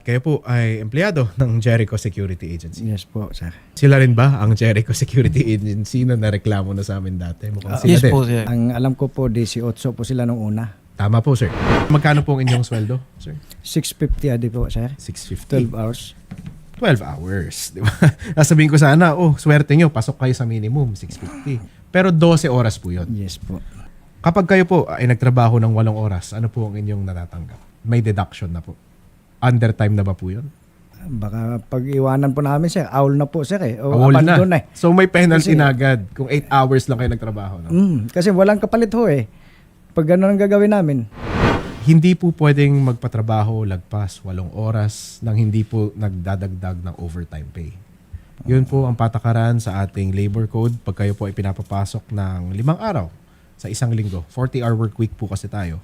kayo po ay empleyado ng Jericho Security Agency. Yes po, sir. Sila rin ba ang Jericho Security Agency na nareklamo na sa amin dati? Mukhang sila Yes din. po, sir. Ang alam ko po, 18 po sila nung una. Tama po, sir. Magkano po ang inyong sweldo, sir? 650 adi po, sir. 650. 12 hours. 12 hours, di ba? Sabihin ko sana, swerte nyo, pasok kayo sa minimum, 650. Pero 12 oras po yun. Yes po. Kapag kayo po ay nagtrabaho ng 8 oras, ano po ang inyong natatanggap? May deduction na po. Undertime na ba po yun? Baka pag-iwanan po namin, sir, owl na po, sir eh. O Awol na. abandon na eh. So may penalty Kasi- na agad kung 8 hours lang kayo nagtrabaho. No? Kasi walang kapalit ho eh. Pag gano'n ang gagawin namin. Hindi po pwedeng magpatrabaho lagpas 8 oras nang hindi po nagdadagdag ng overtime pay. Yun po ang patakaran sa ating labor code pag kayo po ay pinapapasok ng 5 araw sa isang linggo. 40-hour work week po kasi tayo.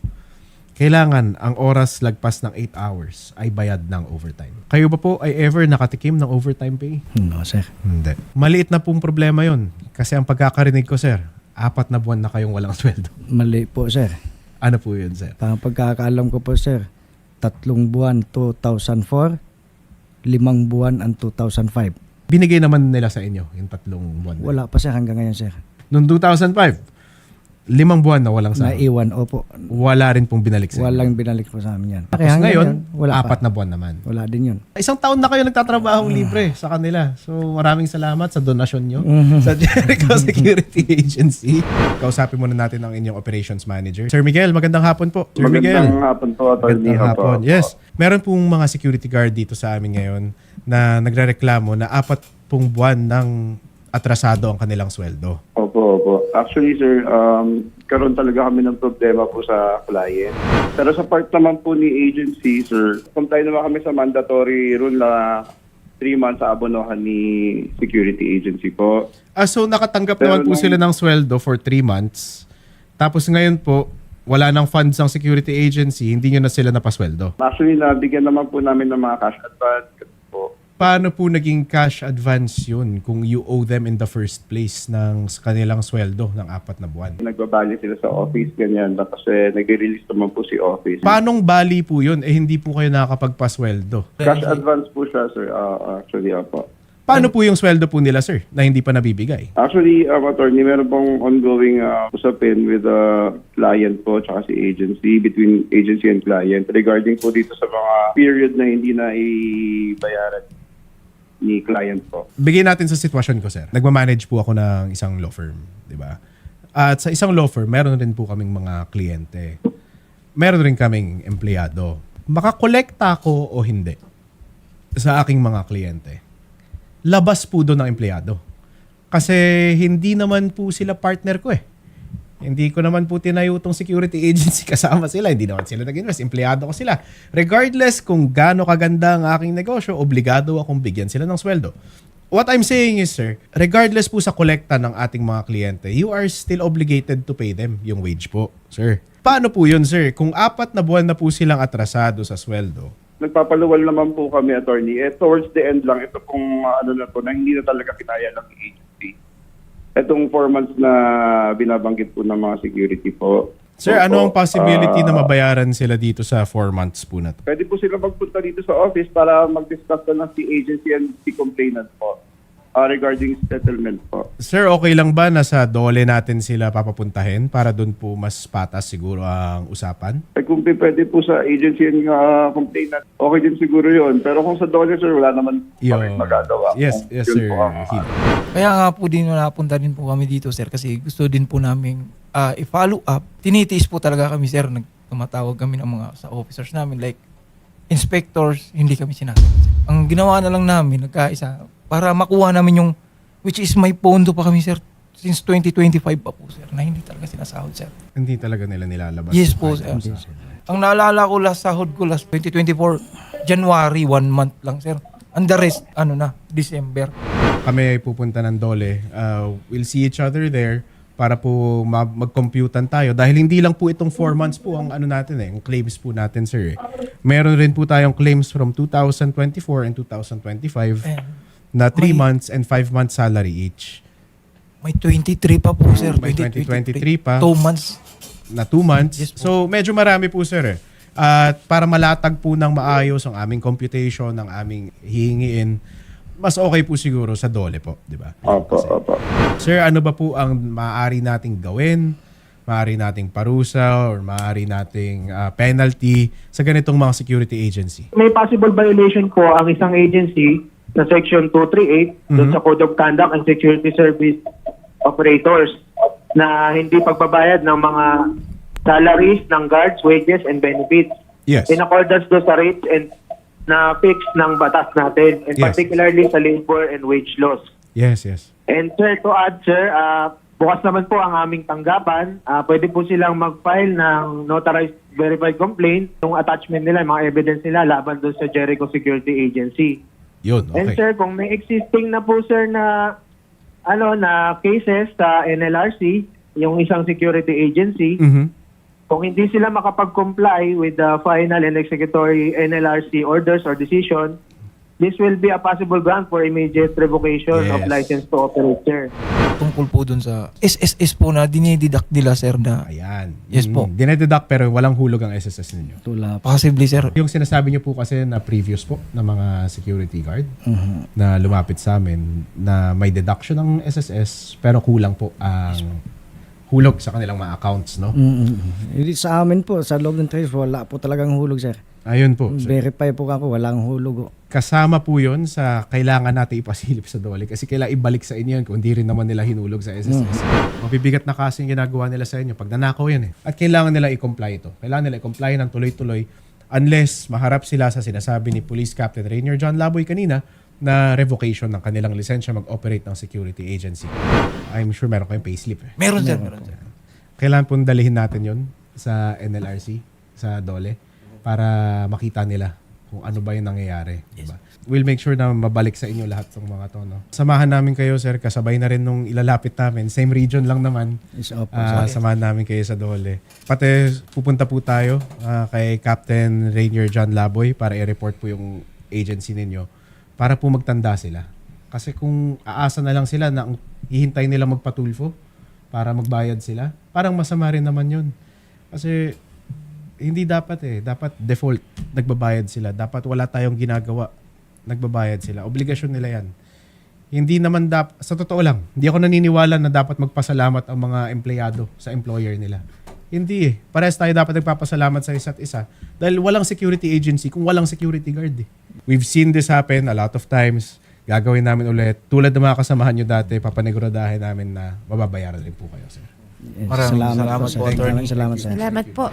Kailangan ang oras lagpas ng 8 hours ay bayad ng overtime. Kayo ba po ay ever nakatikim ng overtime pay? No, sir. Hindi. Maliit na pong problema yon. Kasi ang pagkakarinig ko, sir, 4 na buwan na kayong walang sweldo. Mali po, sir. Ano po yun, sir? Ang pagkakaalam ko po, sir, 3 buwan 2004, 5 buwan ang 2005. Binigay naman nila sa inyo yung 3 buwan. Wala pa, sir, hanggang ngayon, sir. Noong 2005, 5 buwan na walang sahod. Naiwan, opo. Wala rin pong binalik sa inyo. Walang binalik po sa amin yan. Tapos hanggang ngayon, wala 4 pa. na buwan naman. Wala din yun. 1 taon na kayo nagtatrabahong libre sa kanila. So maraming salamat sa donasyon nyo sa Jericho Security Agency. Kausapin muna natin ang inyong operations manager. Sir Miguel, magandang hapon po. Sir Miguel. Magandang hapon po, Atty. Magandang hapon. Yes. Meron pong mga security guard dito sa amin ngayon na nagrereklamo na 4 pong buwan ng atrasado ang kanilang sweldo. Opo. Actually, sir, karoon talaga kami ng problema po sa client. Pero sa part naman po ni agency, sir, comply naman kami sa mandatory rule na 3 months sa abonohan ni security agency po. So nakatanggap Pero naman po sila ng sweldo for 3 months. Tapos ngayon po, wala nang funds ang security agency, hindi nyo na sila napasweldo. Actually, nabigyan naman po namin ng mga cash advance po. Paano po naging cash advance yun kung you owe them in the first place ng kanilang sweldo ng 4 na buwan? Nagbabali sila sa office, ganyan. Tapos nag-release naman po si office. Paanong bali po yun? Hindi po kayo nakakapagpasweldo. Cash advance po siya, sir. Actually, opo. Paano po yung sweldo po nila, sir, na hindi pa nabibigay? Actually, attorney, meron pong ongoing usapin with the client po tsaka si agency, between agency and client regarding po dito sa mga period na hindi na ibayaran ni client po. Bigyan natin sa sitwasyon ko, sir. Nagmamanage po ako ng isang law firm, di ba? At sa isang law firm, meron rin po kaming mga kliyente. Meron rin kaming empleyado. Makakolekta ko o hindi sa aking mga kliyente, labas po doon ng empleyado. Kasi hindi naman po sila partner ko eh. Hindi ko naman po tinayo itong security agency, kasama sila. Hindi naman sila nag-invest. Empleyado ko sila. Regardless kung gaano kaganda ang aking negosyo, obligado akong bigyan sila ng sweldo. What I'm saying is, sir, regardless po sa kolekta ng ating mga kliyente, you are still obligated to pay them yung wage po, sir. Paano po yun, sir? Kung 4 na buwan na po silang atrasado sa sweldo, Nagpapaluwal naman po kami, attorney. Towards the end lang, ito pong na po, na hindi na talaga kinaya ng agency. Itong 4 months na binabanggit po ng mga security po. sir, ano ang possibility na mabayaran sila dito sa 4 months po na to? Pwede po sila magpunta dito sa office para mag-discuss na si agency and si complainant po regarding settlement po. Sir, okay lang ba na sa dole natin sila papapuntahin para doon po mas patas siguro ang usapan? Kung pwede po sa agency and complainant, okay din siguro yun. Pero kung sa dollar, sir, wala naman pa rin magagawa. Yes, Kung yes, yun sir. po ang, Kaya nga po din napunta din po kami dito, sir, kasi gusto din po namin i-follow up. Tinitiis po talaga kami, sir. Tumatawag kami ng mga sa officers namin, like inspectors, hindi kami sinasagot. Ang ginawa na lang namin, nagkaisa, para makuha namin yung, which is may pondo pa kami, sir, since 2025 pa po, sir, na hindi talaga sinasahod, sir. Hindi talaga nila nilalabas. Yes po, sir. Ang naalala ko, last sahod ko, last 2024, January, 1 month lang, sir. And the rest, December. Kami ay pupunta ng dole. We'll see each other there para po mag-computan tayo. Dahil hindi lang po itong 4 months po ang natin ang claims po natin, sir. Meron rin po tayong claims from 2024 and 2025 na 3 months and 5 months salary each. May 23 pa po, sir. May 2023 pa. 2 months. Na 2 months. Yes po. So, medyo marami po, sir. At para malatag po ng maayos ang aming computation, ang aming hihingiin, mas okay po siguro sa DOLE po, di ba? Opo, opo. Sir, ano ba po ang maaari nating gawin? Maaari nating parusa or maaari nating penalty sa ganitong mga security agency? May possible violation po ang isang agency sa Section 238 doon sa Code of Conduct and Security Service Operators na hindi pagbabayad ng mga salaries ng guards, wages, and benefits. Yes. In accordance do sa rates and na fix ng batas natin, and Yes. particularly sa labor and wage laws. Yes, yes. And sir, to add sir, bukas naman po ang aming tanggapan. Pwede po silang mag-file ng notarized verified complaint, yung attachment nila, yung mga evidence nila laban doon sa Jericho Security Agency. Yun, And okay. sir, kung may existing na po sir na na cases sa NLRC, yung isang security agency, Mhm. kung hindi sila makapag-comply with the final and executory NLRC orders or decision, this will be a possible ground for immediate revocation of Yes. license to operate, sir. Tungkol po dun sa SSS po na dinideduct nila, sir, na Ayan. Yes po. Dinededuct pero walang hulog ang SSS ninyo. Tula po. possibly, sir. Yung sinasabi niyo po kasi na previous po na mga security guard na lumapit sa amin na may deduction ng SSS pero kulang po ang hulog sa kanilang mga accounts, no? Hindi sa amin po, sa loob ng trace, wala po talagang hulog, sir. Ayun po. sir. Verify po ako, walang hulog. Kasama po yun sa kailangan natin ipasilip sa DOLE kasi kailangan ibalik sa inyo yun kung hindi rin naman nila hinulog sa SSS. Mabibigat na kasi yung ginagawa nila sa inyo pag nanakaw yan eh. At kailangan nila i-comply ito. Kailangan nila i-comply ng tuloy-tuloy unless maharap sila sa sinasabi ni Police Captain Rainier John Laboy kanina na revocation ng kanilang lisensya mag-operate ng security agency. I'm sure meron kayong payslip eh. Meron, sir. Meron, sir. Kailangan pong dalihin natin yon sa NLRC, sa DOLE, para makita nila kung ano ba yung nangyayari. Diba? We'll make sure na mabalik sa inyo lahat ng mga to. No? Samahan namin kayo, sir. Kasabay na rin nung ilalapit namin. Same region lang naman. Is opo. Samahan namin kayo sa DOLE. Pati pupunta po tayo kay Captain Rainier John Laboy para i-report po yung agency ninyo para po magtanda sila. Kasi kung aasa na lang sila na hihintay nila magpatulfo para magbayad sila, parang masama rin naman yun. Kasi hindi dapat eh. Dapat default, nagbabayad sila. Dapat wala tayong ginagawa, nagbabayad sila. Obligasyon nila yan. Hindi naman sa totoo lang, hindi ako naniniwala na dapat magpasalamat ang mga empleyado sa employer nila. Hindi eh. Parehas tayo dapat nagpapasalamat sa isa't isa. Dahil walang security agency kung walang security guard eh. We've seen this happen a lot of times. Gagawin namin ulit. Tulad ng mga kasamahan nyo dati, papaneguradahin namin na mababayaran rin po kayo, sir. Yes, Maraming salamat salamat po, sir. po, attorney. Maraming salamat, sir. Salamat po.